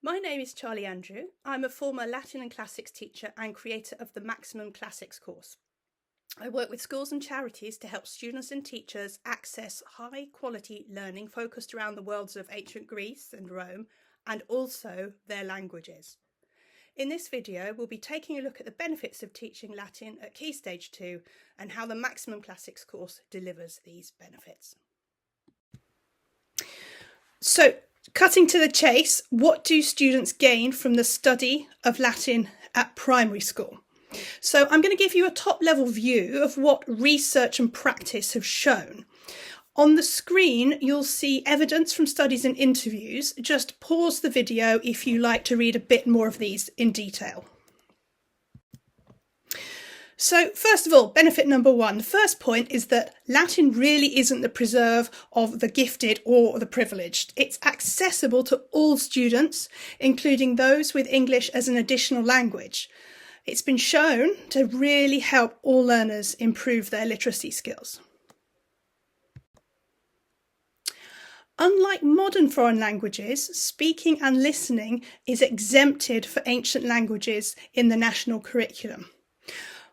My name is Charlie Andrew. I'm a former Latin and Classics teacher and creator of the Maximum Classics course. I work with schools and charities to help students and teachers access high quality learning focused around the worlds of ancient Greece and Rome and also their languages. In this video, we'll be taking a look at the benefits of teaching Latin at Key Stage 2 and how the Maximum Classics course delivers these benefits. So, cutting to the chase, what do students gain from the study of Latin at primary school? So I'm going to give you a top-level view of what research and practice have shown. On the screen, you'll see evidence from studies and interviews. Just pause the video if you like to read a bit more of these in detail. So first of all, benefit number one, the first point is that Latin really isn't the preserve of the gifted or the privileged. It's accessible to all students, including those with English as an additional language. It's been shown to really help all learners improve their literacy skills. Unlike modern foreign languages, speaking and listening is exempted for ancient languages in the national curriculum.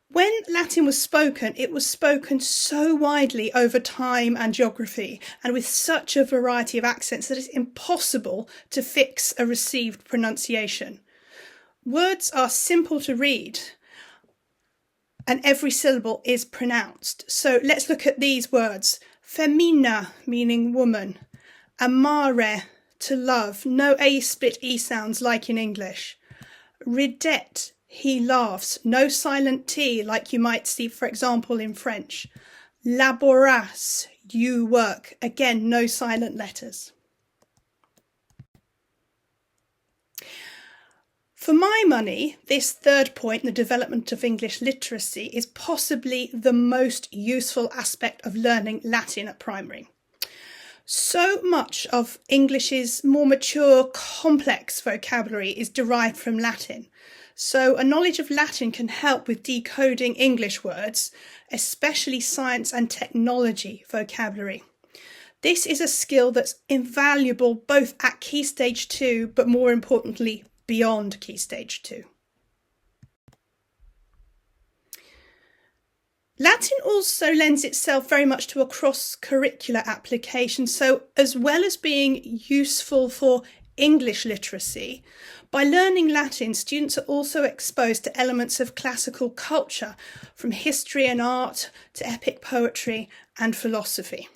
When Latin was spoken, it was spoken so widely over time and geography, and with such a variety of accents that it's impossible to fix a received pronunciation. Words are simple to read, and every syllable is pronounced. So let's look at these words. Femina, meaning woman. Amare, to love. No A split E sounds like in English. Ridet, he laughs. No silent T like you might see, for example, in French. Laboras, you work. Again, no silent letters. For my money, this third point, the development of English literacy, is possibly the most useful aspect of learning Latin at primary. So much of English's more mature, complex vocabulary is derived from Latin. So a knowledge of Latin can help with decoding English words, especially science and technology vocabulary. This is a skill that's invaluable both at Key Stage 2, but more importantly, beyond Key Stage 2. Latin also lends itself very much to a cross-curricular application, so as well as being useful for English literacy, by learning Latin, students are also exposed to elements of classical culture, from history and art to epic poetry and philosophy.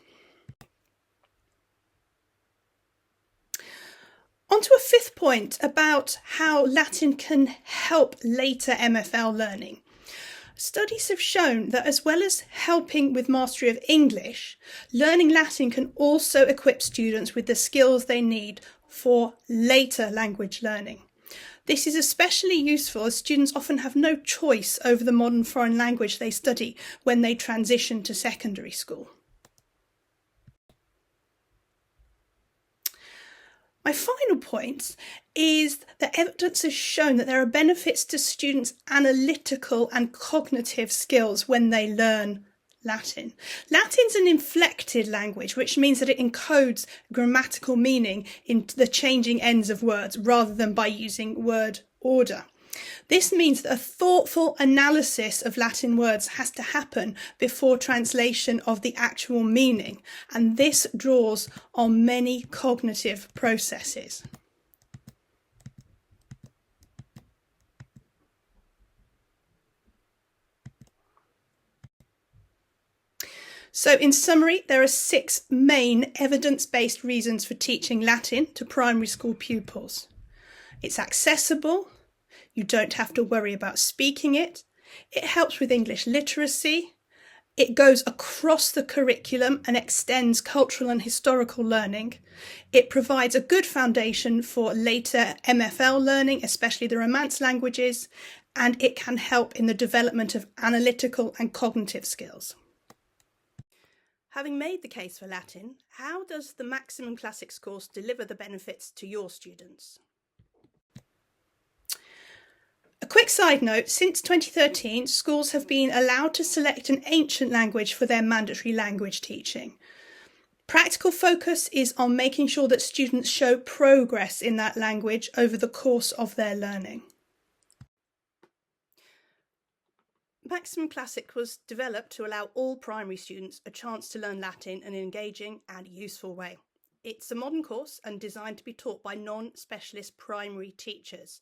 On to a fifth point about how Latin can help later MFL learning. Studies have shown that as well as helping with mastery of English, learning Latin can also equip students with the skills they need for later language learning. This is especially useful as students often have no choice over the modern foreign language they study when they transition to secondary school. My final point is that evidence has shown that there are benefits to students' analytical and cognitive skills when they learn Latin. Latin's an inflected language, which means that it encodes grammatical meaning into the changing ends of words rather than by using word order. This means that a thoughtful analysis of Latin words has to happen before translation of the actual meaning, and this draws on many cognitive processes. So in summary, there are 6 main evidence-based reasons for teaching Latin to primary school pupils. It's accessible. You don't have to worry about speaking it. It helps with English literacy. It goes across the curriculum and extends cultural and historical learning. It provides a good foundation for later MFL learning, especially the Romance languages, and it can help in the development of analytical and cognitive skills. Having made the case for Latin, how does the Maximum Classics course deliver the benefits to your students? A quick side note, since 2013, schools have been allowed to select an ancient language for their mandatory language teaching. Practical focus is on making sure that students show progress in that language over the course of their learning. Maximum Classic was developed to allow all primary students a chance to learn Latin in an engaging and useful way. It's a modern course and designed to be taught by non-specialist primary teachers.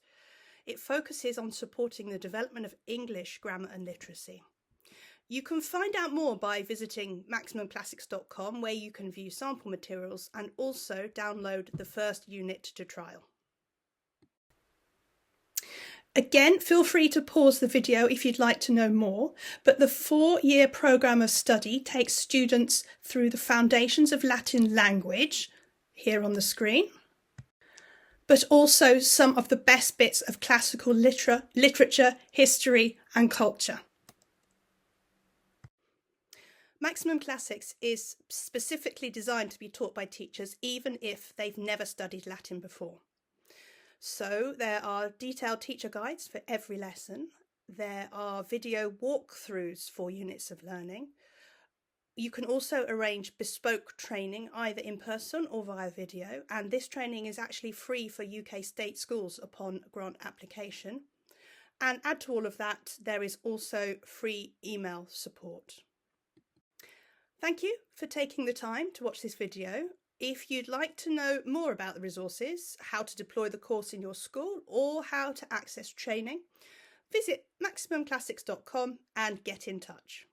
It focuses on supporting the development of English grammar and literacy. You can find out more by visiting MaximumClassics.com, where you can view sample materials and also download the first unit to trial. Again, feel free to pause the video if you'd like to know more, but the 4-year programme of study takes students through the foundations of Latin language, here on the screen, but also some of the best bits of classical literature, history and culture. Maximum Classics is specifically designed to be taught by teachers even if they've never studied Latin before. So there are detailed teacher guides for every lesson. There are video walkthroughs for units of learning. You can also arrange bespoke training either in person or via video, and this training is actually free for UK state schools upon grant application. And add to all of that, there is also free email support. Thank you for taking the time to watch this video. If you'd like to know more about the resources, how to deploy the course in your school, or how to access training, visit MaximumClassics.com and get in touch.